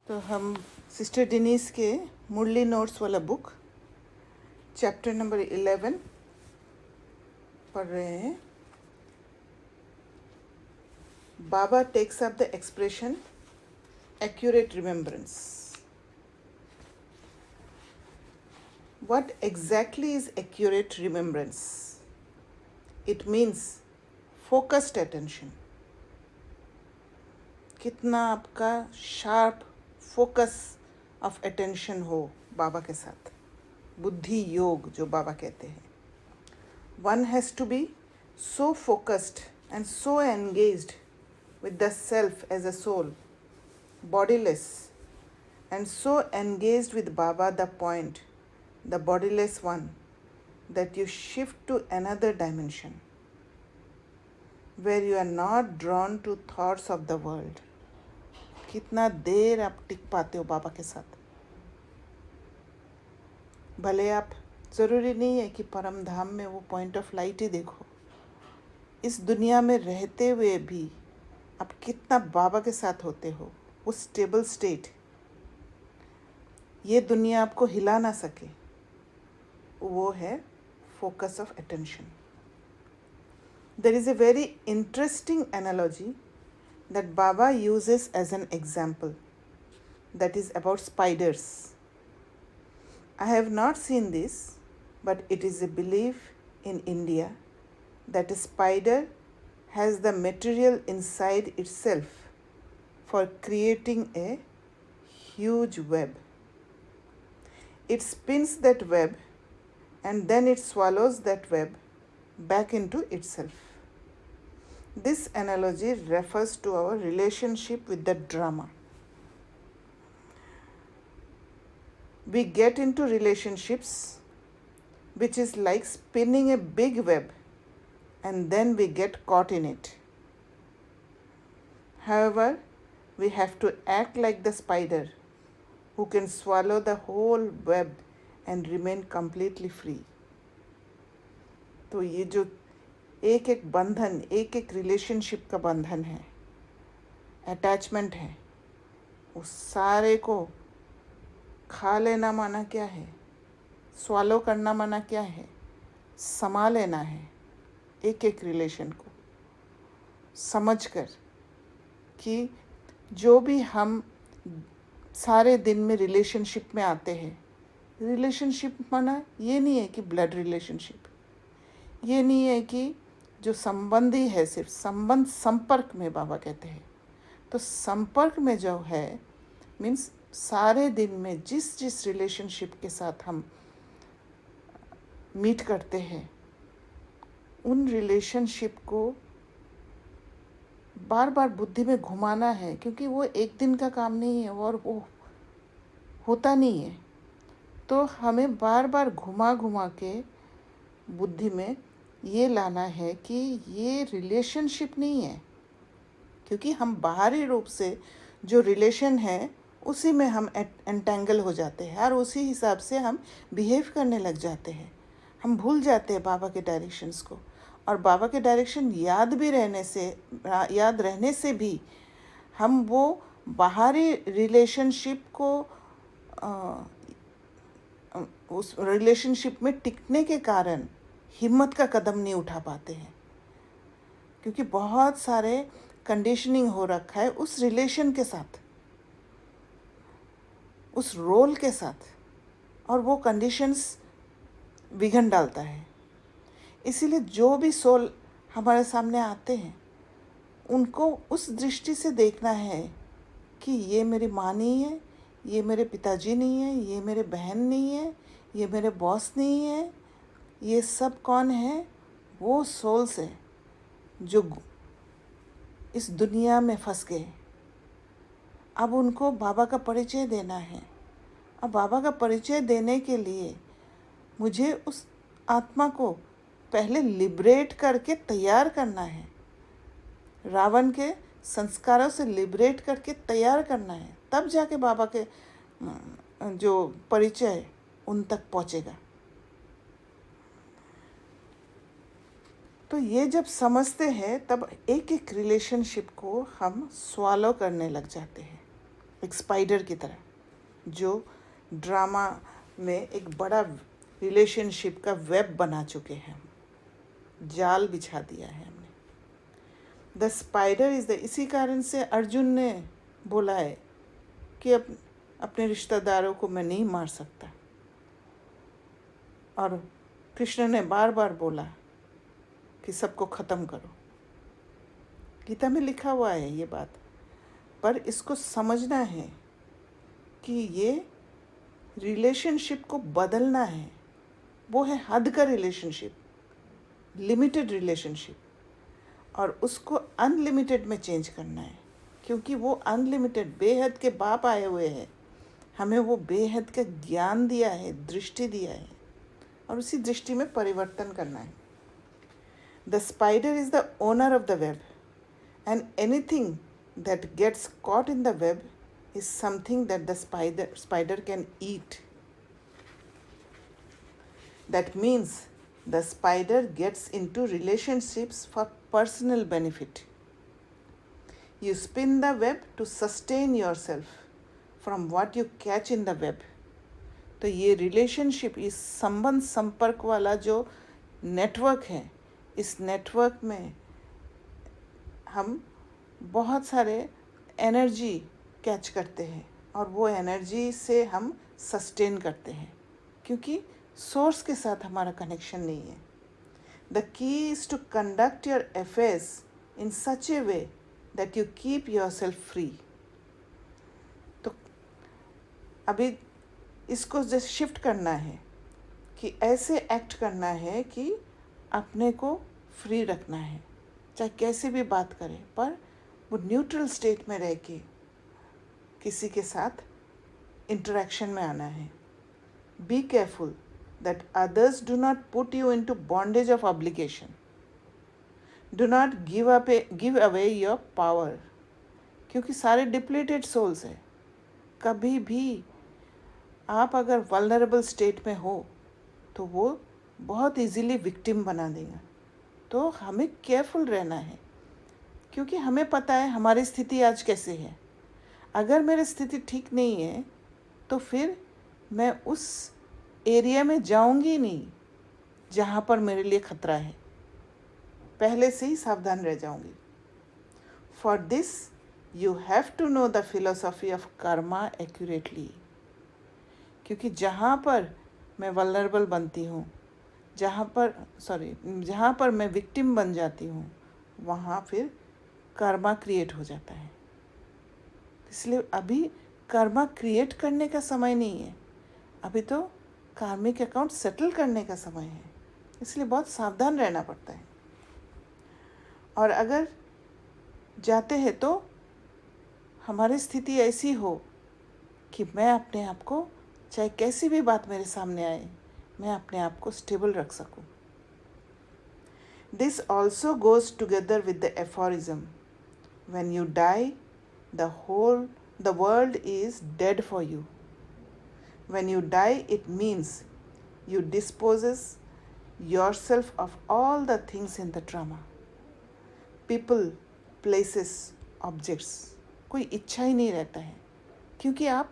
तो हम sister Denise के मुरली नोट्स वाला बुक चैप्टर नंबर 11 पढ़ रहे हैं। Baba takes up the expression accurate remembrance. What exactly is accurate remembrance? It means focused attention. कितना आपका शार्प फोकस ऑफ अटेंशन हो बाबा के साथ, बुद्धि योग जो बाबा कहते हैं। One has to be so focused and so engaged with the self as a soul, bodiless, and so engaged with Baba, the point, the bodiless one, that you shift to another dimension where you are not drawn to thoughts of the world. कितना देर आप टिक पाते हो बाबा के साथ। भले आप ज़रूरी नहीं है कि परम धाम में वो पॉइंट ऑफ लाइट ही देखो, इस दुनिया में रहते हुए भी आप कितना बाबा के साथ होते हो, वो स्टेबल स्टेट, ये दुनिया आपको हिला ना सके, वो है focus of attention. There is a very interesting analogy that Baba uses as an example, that is about spiders. I have not seen this, but it is a belief in India that a spider has the material inside itself for creating a huge web. It spins that web and then it swallows that web back into itself. This analogy refers to our relationship with the drama. We get into relationships which is like spinning a big web and then we get caught in it. However, we have to act like the spider who can swallow the whole web and remain completely free. तो ये जो एक एक बंधन, एक एक relationship का बंधन है, अटैचमेंट है, उस सारे को खा लेना माना क्या है, स्वालो करना माना क्या है, समा लेना है। एक एक रिलेशन को समझकर कि जो भी हम सारे दिन में रिलेशनशिप में आते हैं, रिलेशनशिप माना ये नहीं है कि ब्लड रिलेशनशिप, ये नहीं है कि जो संबंधी है, सिर्फ संबंध संपर्क में बाबा कहते हैं। तो संपर्क में जो है मीन्स सारे दिन में जिस जिस रिलेशनशिप के साथ हम मीट करते हैं, उन रिलेशनशिप को बार बार बुद्धि में घुमाना है, क्योंकि वो एक दिन का काम नहीं है और वो होता नहीं है। तो हमें बार बार घुमा घुमा के बुद्धि में ये लाना है कि ये रिलेशनशिप नहीं है, क्योंकि हम बाहरी रूप से जो रिलेशन है उसी में हम एंटेंगल हो जाते हैं और उसी हिसाब से हम बिहेव करने लग जाते हैं। हम भूल जाते हैं बाबा के डायरेक्शंस को, और बाबा के डायरेक्शन याद रहने से भी हम वो बाहरी रिलेशनशिप को उस रिलेशनशिप में टिकने के कारण हिम्मत का कदम नहीं उठा पाते हैं, क्योंकि बहुत सारे कंडीशनिंग हो रखा है उस रिलेशन के साथ, उस रोल के साथ, और वो कंडीशंस विघन डालता है। इसीलिए जो भी सोल हमारे सामने आते हैं उनको उस दृष्टि से देखना है कि ये मेरी माँ नहीं है, ये मेरे पिताजी नहीं है, ये मेरे बहन नहीं है, ये मेरे बॉस नहीं है, ये सब कौन है? वो सोल्स है जो इस दुनिया में फंस गए। अब उनको बाबा का परिचय देना है। अब बाबा का परिचय देने के लिए मुझे उस आत्मा को पहले लिबरेट करके तैयार करना है, रावण के संस्कारों से लिबरेट करके तैयार करना है, तब जाके बाबा के जो परिचय उन तक पहुँचेगा। तो ये जब समझते हैं तब एक एक रिलेशनशिप को हम स्वॉलो करने लग जाते हैं, एक स्पाइडर की तरह, जो ड्रामा में एक बड़ा रिलेशनशिप का वेब बना चुके हैं, जाल बिछा दिया है हमने। द स्पाइडर इज़ द, इसी कारण से अर्जुन ने बोला है कि अपने रिश्तेदारों को मैं नहीं मार सकता, और कृष्ण ने बार बार बोला कि सबको ख़त्म करो। गीता में लिखा हुआ है ये बात, पर इसको समझना है कि ये रिलेशनशिप को बदलना है। वो है हद का रिलेशनशिप, लिमिटेड रिलेशनशिप, और उसको अनलिमिटेड में चेंज करना है, क्योंकि वो अनलिमिटेड बेहद के बाप आए हुए हैं। हमें वो बेहद का ज्ञान दिया है, दृष्टि दिया है, और उसी दृष्टि में परिवर्तन करना है। The spider is the owner of the web, and anything that gets caught in the web is something that the spider can eat. That means the spider gets into relationships for personal benefit. You spin the web to sustain yourself from what you catch in the web. तो ये relationship, इस संबंध संपर्क वाला जो network है, इस network में हम बहुत सारे एनर्जी कैच करते हैं, और वो एनर्जी से हम सस्टेन करते हैं, क्योंकि सोर्स के साथ हमारा कनेक्शन नहीं है। The key is to conduct your affairs in such a way that you keep yourself free. तो अभी इसको जैसे शिफ्ट करना है कि ऐसे एक्ट करना है कि अपने को फ्री रखना है, चाहे कैसे भी बात करें, पर वो न्यूट्रल स्टेट में रह के किसी के साथ इंटरेक्शन में आना है। Be careful that others do not put you into bondage of obligation. Do not give away your power, क्योंकि सारे डिप्लीटेड सोल्स हैं। कभी भी आप अगर वल्नरेबल स्टेट में हो तो वो बहुत इजीली विक्टिम बना देगा। तो हमें केयरफुल रहना है, क्योंकि हमें पता है हमारी स्थिति आज कैसे है। अगर मेरी स्थिति ठीक नहीं है तो फिर मैं उस एरिया में जाऊंगी नहीं जहाँ पर मेरे लिए खतरा है, पहले से ही सावधान रह जाऊंगी। For this you have to know the philosophy of karma accurately, क्योंकि जहाँ पर मैं वल्नरेबल बनती हूँ, जहाँ पर मैं विक्टिम बन जाती हूँ, वहाँ फिर कर्मा क्रिएट हो जाता है। इसलिए अभी कर्मा क्रिएट करने का समय नहीं है, अभी तो कार्मिक अकाउंट सेटल करने का समय है। इसलिए बहुत सावधान रहना पड़ता है। और अगर जाते हैं तो हमारी स्थिति ऐसी हो कि मैं अपने आप को, चाहे कैसी भी बात मेरे सामने आए, मैं अपने आप को स्टेबल रख सकूं। This also goes together with the aphorism, when you die, the world is dead for you. When you die, it means you disposes yourself of all the things in the drama. People, places, objects, कोई इच्छा ही नहीं रहता है, क्योंकि आप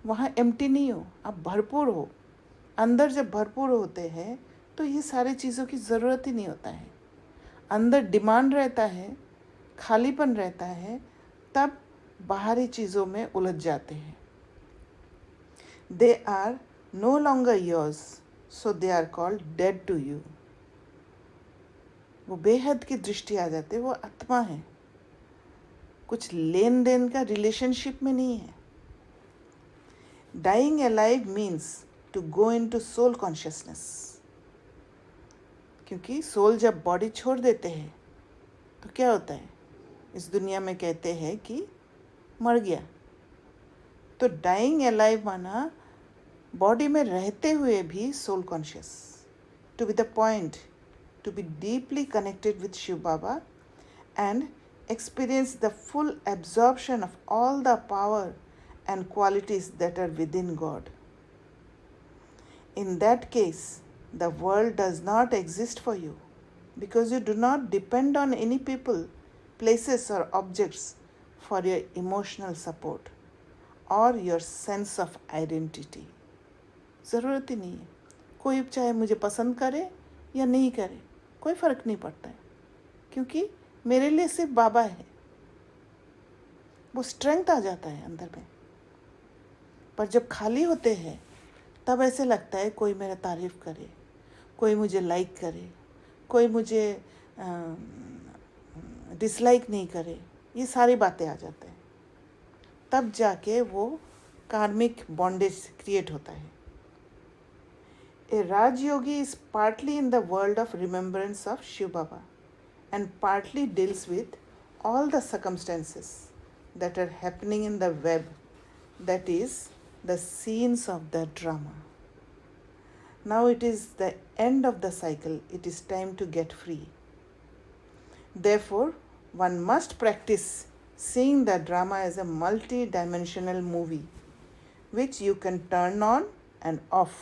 वहाँ empty नहीं हो, आप भरपूर हो। अंदर जब भरपूर होते हैं तो ये सारी चीज़ों की ज़रूरत ही नहीं होता है। अंदर डिमांड रहता है, खालीपन रहता है, तब बाहरी चीज़ों में उलझ जाते हैं। They are no longer yours, so they are called dead to you. वो बेहद की दृष्टि आ जाते, वो आत्मा है, कुछ लेन देन का रिलेशनशिप में नहीं है। Dying alive means to go into soul consciousness, क्योंकि सोल जब बॉडी छोड़ देते हैं तो क्या होता है, इस दुनिया में कहते हैं कि मर गया। तो डाइंग अलाइव माना बॉडी में रहते हुए भी soul conscious, to be the point, to be deeply connected with Shiv Baba and experience the full absorption of all the power and qualities that are within God. In that case, the world does not exist for you, because you do not depend on any people, places, or objects for your emotional support. और your sense of identity. ज़रूरत ही नहीं है, कोई चाहे मुझे पसंद करे या नहीं करे, कोई फ़र्क नहीं पड़ता है, क्योंकि मेरे लिए सिर्फ बाबा है। वो स्ट्रेंथ आ जाता है अंदर में। पर जब खाली होते हैं तब ऐसे लगता है कोई मेरा तारीफ़ करे, कोई मुझे लाइक करे, कोई मुझे डिसलाइक नहीं करे, ये सारी बातें आ जाते हैं। तब जाके वो कार्मिक बॉन्डेज क्रिएट होता है। A Raj Yogi is partly in the world of remembrance of Shiv Baba and partly deals with all the circumstances that are happening in the web, that is, the scenes of the drama. Now it is the end of the cycle, it is time to get free. Therefore, one must practice seeing the drama as a multi-dimensional movie which you can turn on and off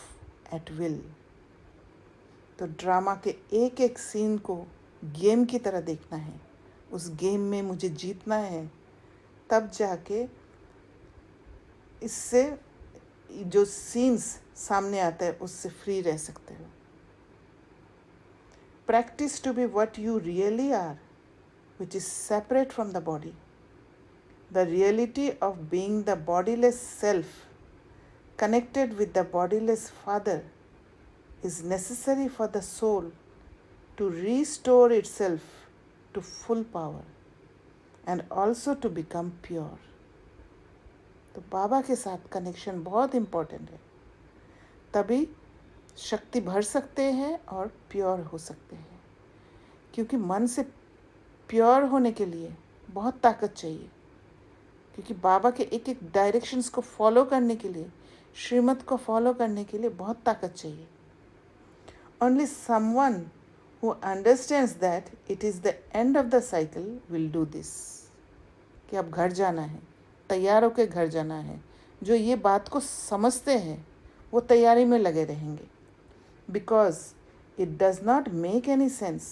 at will. तो drama के एक एक scene को game की तरह देखना है, उस गेम में मुझे जीतना है, तब जाके इससे जो सीन्स सामने आता है उससे फ्री रह सकते हो। Practice to be what you really are, which is separate from the body. The reality of being the bodiless self, connected with the bodiless Father, is necessary for the soul to restore itself to full power and also to become pure. तो बाबा के साथ connection बहुत important है, तभी शक्ति भर सकते हैं और प्योर हो सकते हैं। क्योंकि मन से प्योर होने के लिए बहुत ताकत चाहिए, क्योंकि बाबा के एक एक डायरेक्शंस को फॉलो करने के लिए, श्रीमत को फॉलो करने के लिए बहुत ताकत चाहिए। Only someone who understands that it is the end of the cycle will do this. कि अब घर जाना है, तैयार होकर घर जाना है। जो ये बात को समझते हैं वो तैयारी में लगे रहेंगे। Because it does not make any sense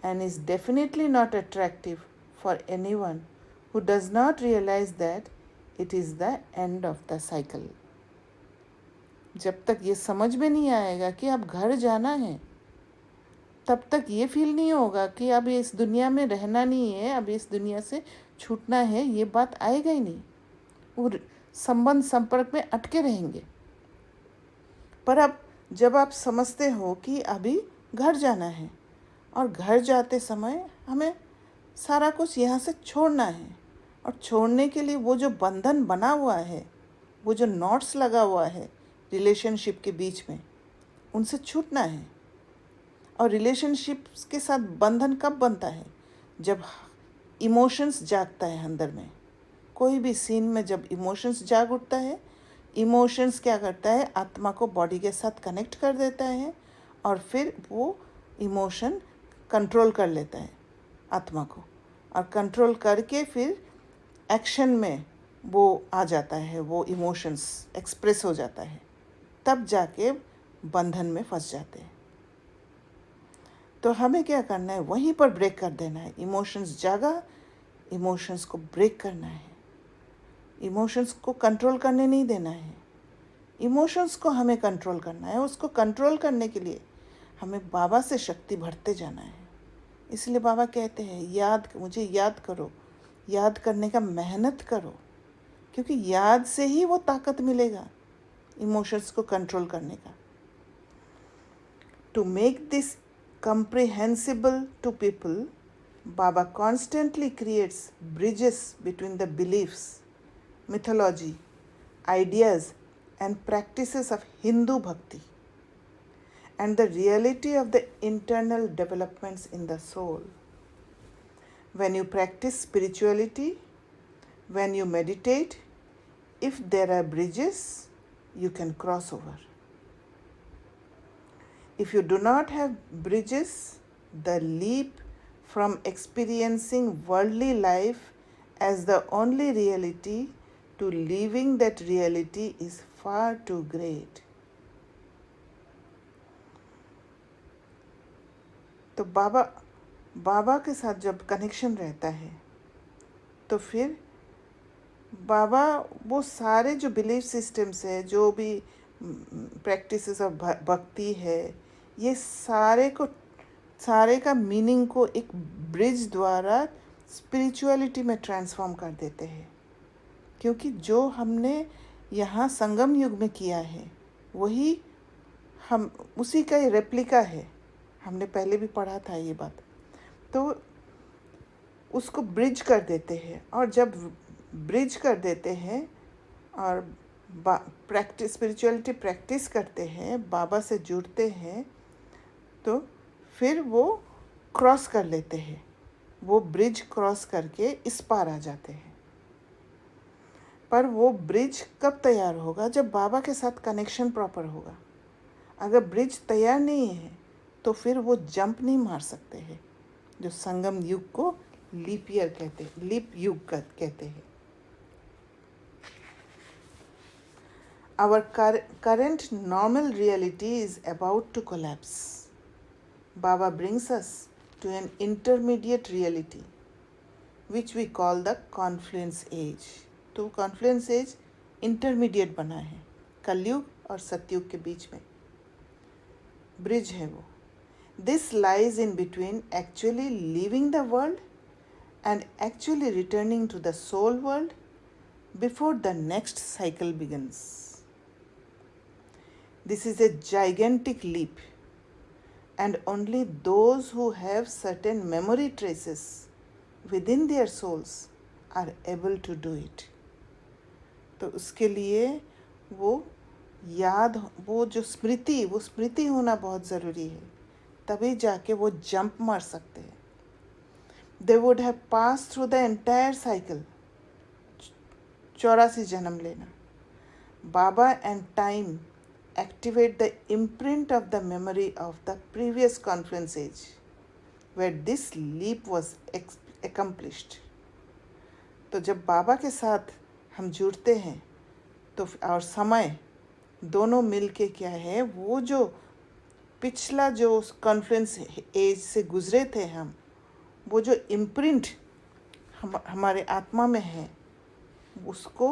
and is definitely not attractive for anyone who does not realize that it is the end of the cycle. जब तक ये समझ में नहीं आएगा कि अब घर जाना है, तब तक ये फील नहीं होगा कि अब इस दुनिया में रहना नहीं है, अब इस दुनिया से छूटना है, ये बात आएगा ही नहीं। वो संबंध संपर्क में अटके रहेंगे। पर अब जब आप समझते हो कि अभी घर जाना है और घर जाते समय हमें सारा कुछ यहाँ से छोड़ना है, और छोड़ने के लिए वो जो बंधन बना हुआ है, वो जो नॉट्स लगा हुआ है रिलेशनशिप के बीच में, उनसे छूटना है। और रिलेशनशिप्स के साथ बंधन कब बनता है? जब इमोशंस जागता है अंदर में। कोई भी सीन में जब इमोशंस जाग उठता है, इमोशंस क्या करता है, आत्मा को बॉडी के साथ कनेक्ट कर देता है, और फिर वो इमोशन कंट्रोल कर लेता है आत्मा को, और कंट्रोल करके फिर एक्शन में वो आ जाता है, वो इमोशंस एक्सप्रेस हो जाता है, तब जाके बंधन में फंस जाते हैं। तो हमें क्या करना है, वहीं पर ब्रेक कर देना है। इमोशंस जागा, इमोशंस को ब्रेक करना है, इमोशंस को कंट्रोल करने नहीं देना है। इमोशंस को हमें कंट्रोल करना है। उसको कंट्रोल करने के लिए हमें बाबा से शक्ति भरते जाना है। इसलिए बाबा कहते हैं मुझे याद करो, याद करने का मेहनत करो, क्योंकि याद से ही वो ताकत मिलेगा इमोशंस को कंट्रोल करने का। To make this comprehensible to people, Baba constantly creates bridges between the beliefs, mythology, ideas and practices of Hindu bhakti and the reality of the internal developments in the soul. When you practice spirituality, when you meditate, if there are bridges, you can cross over. If you do not have bridges, the leap from experiencing worldly life as the only reality to living that reality is far too great. तो बाबा के साथ जब connection रहता है तो फिर बाबा वो सारे जो बिलीफ सिस्टम्स है, जो भी प्रैक्टिसेस ऑफ भक्ति है, ये सारे का मीनिंग को एक ब्रिज द्वारा स्पिरिचुअलिटी में ट्रांसफॉर्म कर देते हैं। क्योंकि जो हमने यहाँ संगम युग में किया है वही हम उसी का ही रेप्लिका है। हमने पहले भी पढ़ा था ये बात। तो उसको ब्रिज कर देते हैं, और जब ब्रिज कर देते हैं और प्रैक्टिस स्पिरिचुअलिटी प्रैक्टिस करते हैं, बाबा से जुड़ते हैं, तो फिर वो क्रॉस कर लेते हैं, वो ब्रिज क्रॉस करके इस पार आ जाते हैं। पर वो ब्रिज कब तैयार होगा? जब बाबा के साथ कनेक्शन प्रॉपर होगा। अगर ब्रिज तैयार नहीं है तो फिर वो जंप नहीं मार सकते हैं, जो संगम युग को लीप ईयर कहते हैं, लीप युग कहते हैं। Our current normal reality is about to collapse. Baba brings us to an intermediate reality, which we call the confluence age. तो confluence age intermediate बना है, कलयुग और सतयुग के बीच में ब्रिज है वो। This lies in between actually leaving the world and actually returning to the soul world before the next cycle begins. This is a gigantic leap, and only those who have certain memory traces within their souls are able to do it. तो उसके लिए वो याद, वो जो स्मृति होना बहुत ज़रूरी है, तभी जाके वो जंप मार सकते हैं। They would have passed through the entire cycle, 84 जन्म लेना। Baba and time activate the imprint of the memory of the previous confluence age, where this leap was accomplished. तो जब बाबा के साथ हम जुड़ते हैं तो और समय दोनों मिल के क्या है, वो जो पिछला जो कॉन्फ्रेंस एज से गुजरे थे हम, वो जो इम्प्रिंट हमारे आत्मा में है, उसको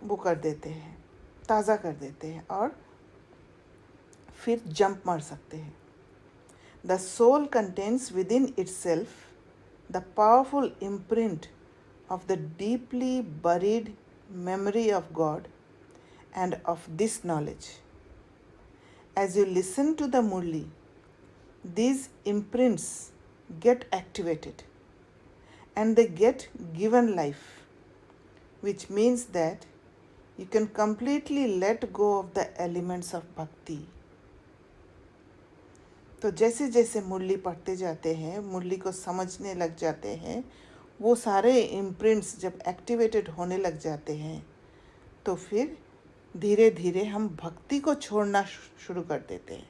वो कर देते हैं, ताज़ा कर देते हैं, और फिर जंप मार सकते हैं। The soul contains within itself the powerful imprint of the deeply buried memory of God and of this knowledge. As you listen to the Murli, these imprints get activated and they get given life, which means that you can completely let go of the elements of bhakti. तो जैसे जैसे मुरली पढ़ते जाते हैं, मुरली को समझने लग जाते हैं, वो सारे इम्प्रिंट्स जब एक्टिवेटेड होने लग जाते हैं, तो फिर धीरे धीरे हम भक्ति को छोड़ना शुरू कर देते हैं।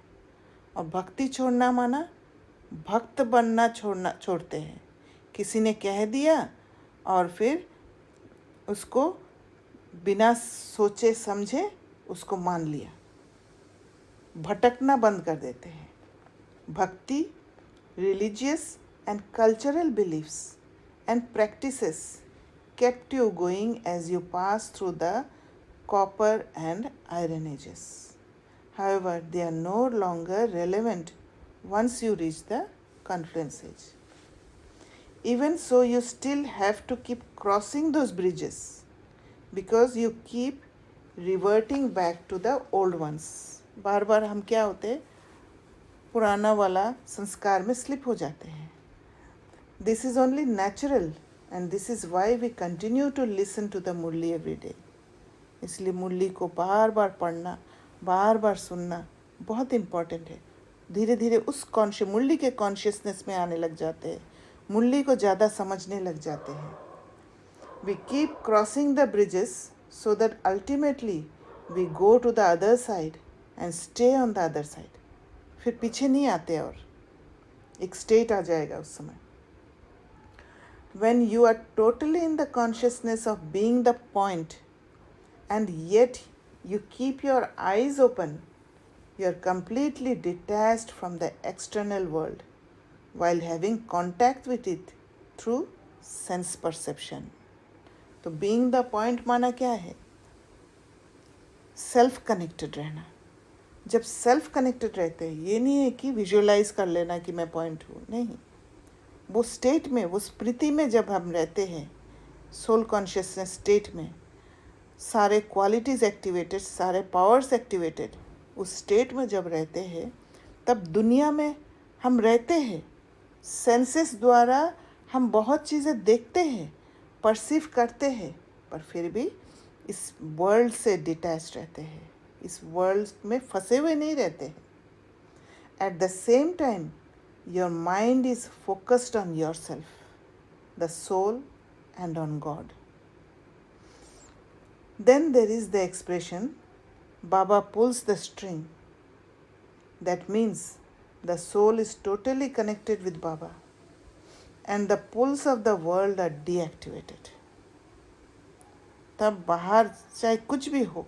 और भक्ति छोड़ना माना भक्त बनना छोड़ते हैं। किसी ने कह दिया और फिर उसको बिना सोचे समझे उसको मान लिया, भटकना बंद कर देते हैं। भक्ति, religious and cultural beliefs and practices kept you going as you passed through the copper and iron ages. However, they are no longer relevant once you reach the confluence age. Even so, you still have to keep crossing those bridges because you keep reverting back to the old ones. बार बार हम क्या होते, पुराना वाला संस्कार में slip हो जाते हैं। This is only natural and this is why we continue to listen to the Murali every day. इसलिए मुरली को बार बार पढ़ना, बार बार सुनना बहुत इम्पॉर्टेंट है। धीरे धीरे उस मुरली के कॉन्शियसनेस में आने लग जाते हैं, मुरली को ज़्यादा समझने लग जाते हैं। We keep crossing the bridges so that ultimately we go to the other side and stay on the other side. फिर पीछे नहीं आते और एक स्टेट आ जाएगा उस समय। When you are totally in the consciousness of being the point and yet you keep your eyes open, you are completely detached from the external world while having contact with it through sense perception. तो being the point माना क्या है? Self connected रहना। जब self connected रहते हैं, ये नहीं है कि विजुअलाइज कर लेना कि मैं पॉइंट हूँ, नहीं। वो स्टेट में, वो स्मृति में जब हम रहते हैं, सोल कॉन्शियसनेस स्टेट में, सारे क्वालिटीज़ एक्टिवेटेड, सारे पावर्स एक्टिवेटेड, उस स्टेट में जब रहते हैं, तब दुनिया में हम रहते हैं। सेंसेस द्वारा हम बहुत चीज़ें देखते हैं, परसीव करते हैं, पर फिर भी इस वर्ल्ड से डिटैच रहते हैं, इस वर्ल्ड में फंसे हुए नहीं रहते हैं। At the same time your mind is focused on your self, the soul and on God. Then there is the expression, Baba pulls the string. That means the soul is totally connected with Baba and the pulls of the world are deactivated. तब बाहर चाहे कुछ भी हो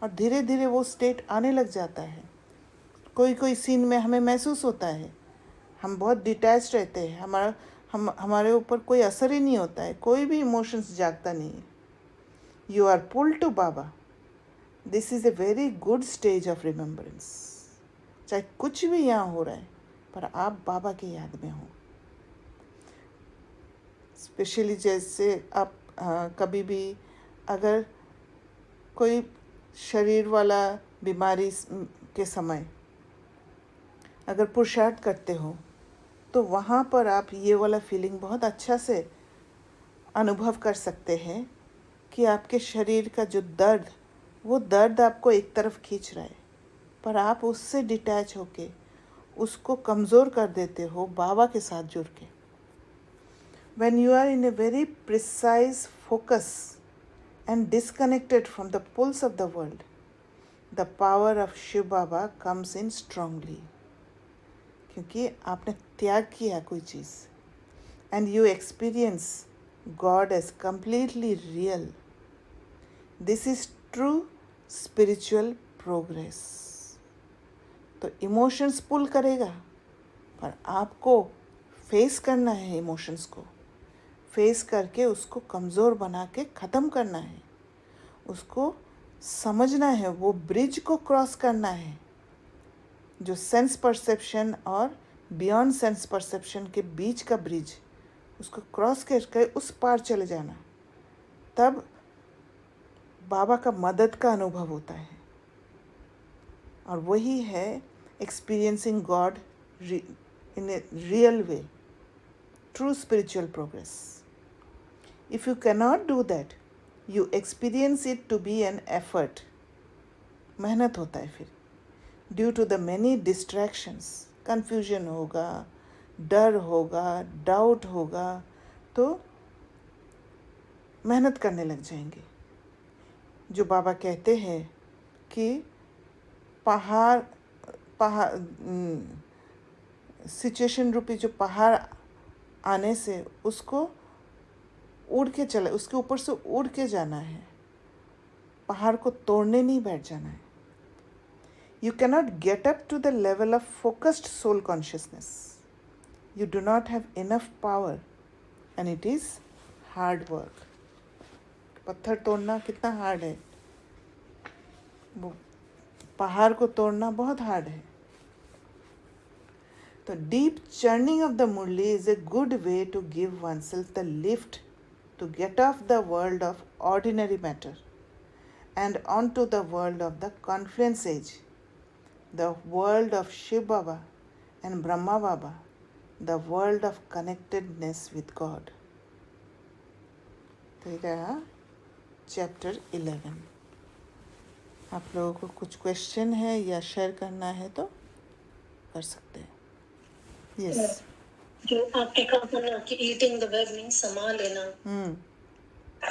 और धीरे धीरे वो स्टेट आने लग जाता है. कोई कोई सीन में हमें महसूस होता है हम बहुत डिटैच रहते हैं, हमारे ऊपर कोई असर ही नहीं होता है, कोई भी इमोशंस जागता नहीं है. You are pulled to Baba. This is a very good stage of remembrance. चाहे कुछ भी यहाँ हो रहा है, पर आप बाबा की याद में हो. स्पेशली जैसे आप कभी भी अगर कोई शरीर वाला बीमारी के समय अगर पुरुषार्थ करते हो, तो वहाँ पर आप ये वाला फीलिंग बहुत अच्छा से अनुभव कर सकते हैं कि आपके शरीर का जो दर्द, वो दर्द आपको एक तरफ खींच रहा है, पर आप उससे डिटैच होके उसको कमज़ोर कर देते हो बाबा के साथ जुड़ के. When you are in a very precise focus and disconnected from the pulse of the world, the power of Shiv Baba comes in strongly. क्योंकि आपने त्याग किया कोई चीज़, and you experience God as completely real. This is true spiritual progress. तो emotions पुल करेगा, पर आपको face करना है. इमोशंस को फेस करके उसको कमज़ोर बना के ख़त्म करना है, उसको समझना है, वो ब्रिज को क्रॉस करना है जो सेंस परसेप्शन और बियॉन्ड सेंस परसेप्शन के बीच का ब्रिज, उसको क्रॉस करके उस पार चले जाना. तब बाबा का मदद का अनुभव होता है, और वही है experiencing God in a real way, true spiritual progress. If you cannot do that, you experience it to be an effort. मेहनत होता है फिर, due to the many distractions. Confusion होगा, डर होगा, डाउट होगा, तो मेहनत करने लग जाएंगे. जो बाबा कहते हैं कि पहाड़ सिचुएशन रूपी जो पहाड़ आने से उसको उड़ के चले, उसके ऊपर से उड़ के जाना है, पहाड़ को तोड़ने नहीं बैठ जाना है. You cannot get up to the level of focused soul consciousness. You do not have enough power and it is hard work. पत्थर तोड़ना कितना हार्ड है, वो पहाड़ को तोड़ना बहुत हार्ड है. तो deep churning of the Murli is a good way to give one self the lift to get off the world of ordinary matter and on to the world of the confluence age, the world of Shiv Baba and Brahma Baba, the world of connectedness with God. तो ये रहा chapter 11. आप लोगों को कुछ question है या share करना है तो कर सकते हैं. यस. जो आपने कहा ना कि ईटिंग द वेब मींस समा लेना,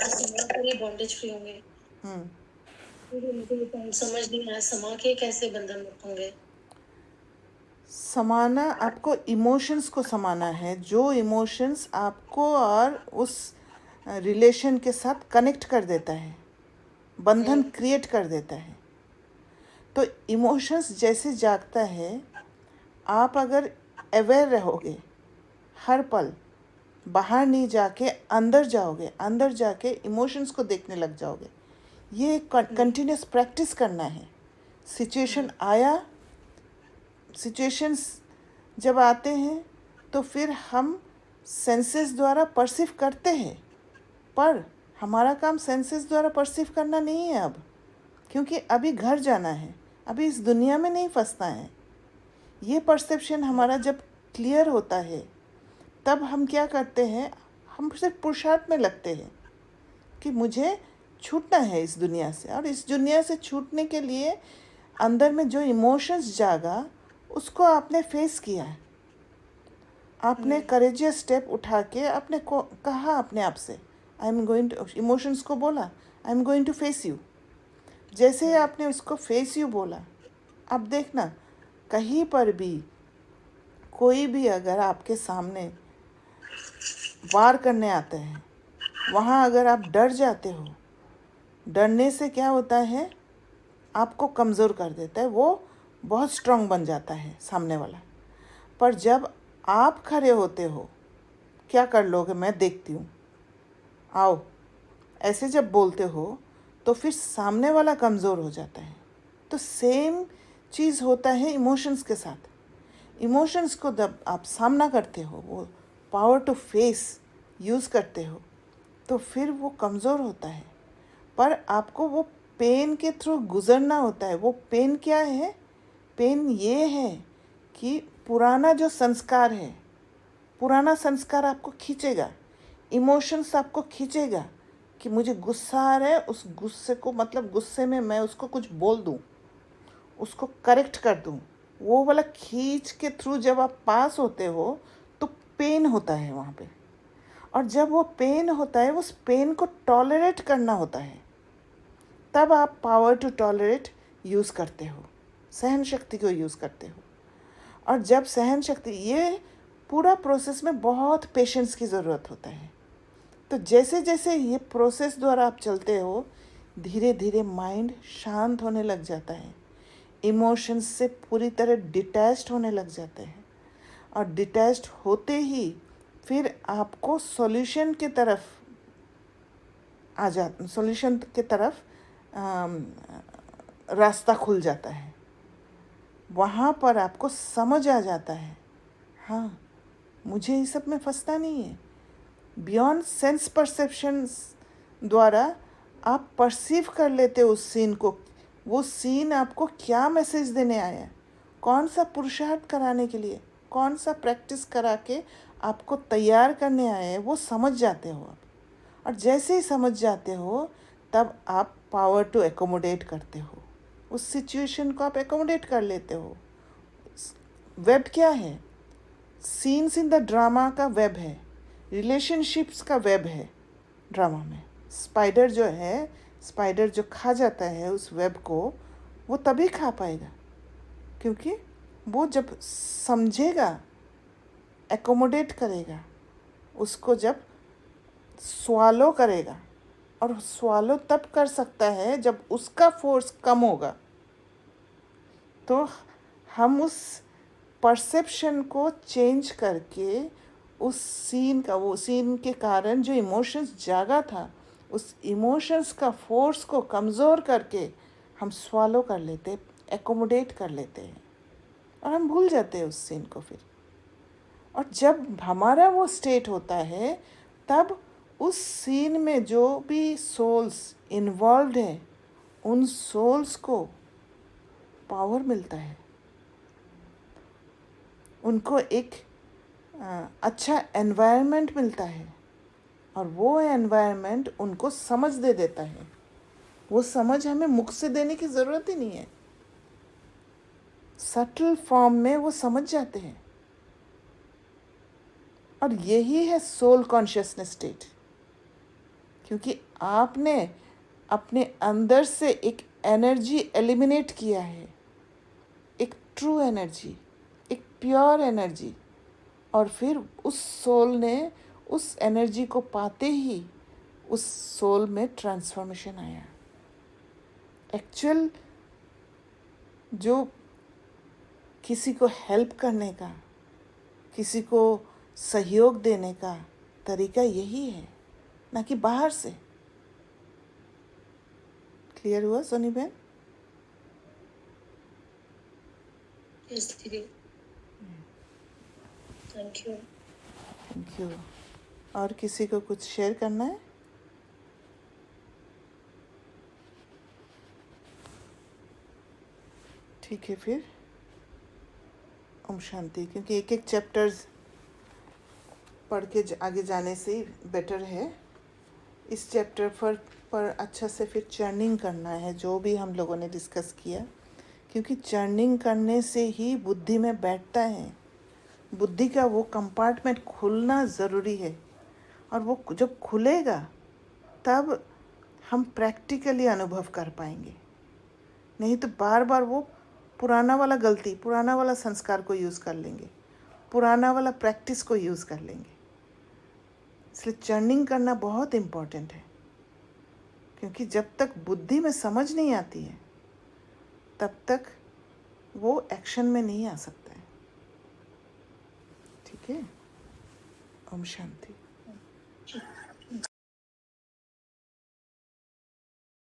समा पूरी बॉन्डेज फ्री होंगे. समझ नहीं आया समा के कैसे बंधन मुक्त होंगे. समाना, आपको इमोशंस को समाना है, जो इमोशंस आपको और उस रिलेशन के साथ कनेक्ट कर देता है, बंधन क्रिएट कर देता है. तो इमोशंस जैसे जागता है, आप अगर अवेयर रहोगे हर पल, बाहर नहीं जाके अंदर जाओगे, अंदर जाके इमोशंस को देखने लग जाओगे। ये कंटिन्यूस प्रैक्टिस करना है। सिचुएशन आया, सिचुएशंस जब आते हैं तो फिर हम सेंसेस द्वारा परसीव करते हैं, पर हमारा काम सेंसेस द्वारा परसीव करना नहीं है अब, क्योंकि अभी घर जाना है, अभी इस दुनिया में नहीं फंसना है। ये परसेप्शन हमारा जब क्लियर होता है तब हम क्या करते हैं, हम सिर्फ पुरुषार्थ में लगते हैं कि मुझे छूटना है इस दुनिया से, और इस दुनिया से छूटने के लिए अंदर में जो इमोशंस जागा उसको आपने फेस किया है। आपने करेजियस स्टेप उठा के आपने को कहा अपने आप से, I am going to, emotions को बोला I am going to face you. जैसे ही आपने उसको फेस यू बोला, अब देखना कहीं पर भी कोई भी अगर आपके सामने वार करने आता है, वहाँ अगर आप डर जाते हो, डरने से क्या होता है, आपको कमज़ोर कर देता है, वो बहुत स्ट्रांग बन जाता है सामने वाला। पर जब आप खड़े होते हो, क्या कर लोगे मैं देखती हूँ, आओ, ऐसे जब बोलते हो तो फिर सामने वाला कमज़ोर हो जाता है। तो सेम चीज़ होता है इमोशंस के साथ। इमोशंस को जब आप सामना करते हो, वो पावर टू फेस यूज़ करते हो, तो फिर वो कमज़ोर होता है। पर आपको वो पेन के थ्रू गुज़रना होता है। वो पेन क्या है? पेन ये है कि पुराना जो संस्कार है, पुराना संस्कार आपको खींचेगा, इमोशंस आपको खींचेगा कि मुझे गुस्सा आ रहा है, उस गुस्से को, मतलब गुस्से में मैं उसको कुछ बोल दूँ, उसको करेक्ट कर दूँ। वो वाला खींच के थ्रू जब आप पास होते हो तो पेन होता है वहाँ पे, और जब वो पेन होता है, उस पेन को टॉलरेट करना होता है, तब आप पावर टू टॉलरेट यूज़ करते हो, सहन शक्ति को यूज़ करते हो। और जब सहन शक्ति, ये पूरा प्रोसेस में बहुत पेशेंस की ज़रूरत होता है। तो जैसे जैसे ये प्रोसेस द्वारा आप चलते हो, धीरे धीरे माइंड शांत होने लग जाता है, इमोशंस से पूरी तरह डिटैच्ड होने लग जाते हैं, और डिटैच्ड होते ही फिर आपको सॉल्यूशन की तरफ सॉल्यूशन की तरफ रास्ता खुल जाता है। वहाँ पर आपको समझ आ जाता है, हाँ, मुझे इस सब में फंसना नहीं है। बियॉन्ड सेंस परसेप्शंस द्वारा आप परसीव कर लेते हो उस सीन को, वो सीन आपको क्या मैसेज देने आया है, कौन सा पुरुषार्थ कराने के लिए, कौन सा प्रैक्टिस करा के आपको तैयार करने आया है, वो समझ जाते हो आप। और जैसे ही समझ जाते हो तब आप पावर टू एकोमोडेट करते हो, उस सिचुएशन को आप एकोमोडेट कर लेते हो। वेब क्या है? सीन्स इन द ड्रामा का वेब है, रिलेशनशिप्स का वेब है ड्रामा में। स्पाइडर जो है, स्पाइडर जो खा जाता है उस वेब को, वो तभी खा पाएगा क्योंकि वो जब समझेगा, एकोमोडेट करेगा, उसको जब स्वालो करेगा। और स्वालो तब कर सकता है जब उसका फोर्स कम होगा। तो हम उस परसेप्शन को चेंज करके उस सीन का, वो सीन के कारण जो इमोशंस जागा था, उस इमोशंस का फोर्स को कमज़ोर करके हम स्वालो कर लेते, एकोमोडेट कर लेते हैं, और हम भूल जाते हैं उस सीन को फिर। और जब हमारा वो स्टेट होता है, तब उस सीन में जो भी सोल्स इन्वॉल्व हैं, उन सोल्स को पावर मिलता है, उनको एक अच्छा एनवायरनमेंट मिलता है, और वो एनवायरनमेंट उनको समझ दे देता है। वो समझ हमें मुख से देने की ज़रूरत ही नहीं है, सटल फॉर्म में वो समझ जाते हैं। और यही है सोल कॉन्शियसनेस स्टेट, क्योंकि आपने अपने अंदर से एक एनर्जी एलिमिनेट किया है, एक ट्रू एनर्जी, एक प्योर एनर्जी, और फिर उस सोल ने उस एनर्जी को पाते ही उस सोल में ट्रांसफॉर्मेशन आया। एक्चुअल जो किसी को हेल्प करने का, किसी को सहयोग देने का तरीका यही है, ना कि बाहर से। क्लियर हुआ सोनी बहन? यस दीदी, थैंक यू। Thank you. और किसी को कुछ शेयर करना है? ठीक है फिर, ओम शांति। क्योंकि एक एक चैप्टर्स पढ़ के आगे जाने से ही बेटर है। इस चैप्टर पर अच्छा से फिर चर्निंग करना है, जो भी हम लोगों ने डिस्कस किया, क्योंकि चर्निंग करने से ही बुद्धि में बैठता है। बुद्धि का वो कंपार्टमेंट खुलना ज़रूरी है, और वो जब खुलेगा तब हम प्रैक्टिकली अनुभव कर पाएंगे। नहीं तो बार बार वो पुराना वाला गलती, पुराना वाला संस्कार को यूज़ कर लेंगे, पुराना वाला प्रैक्टिस को यूज़ कर लेंगे। इसलिए चर्निंग करना बहुत इम्पोर्टेंट है, क्योंकि जब तक बुद्धि में समझ नहीं आती है तब तक वो एक्शन में नहीं आ सकता है। ठीक है, ओम शांति।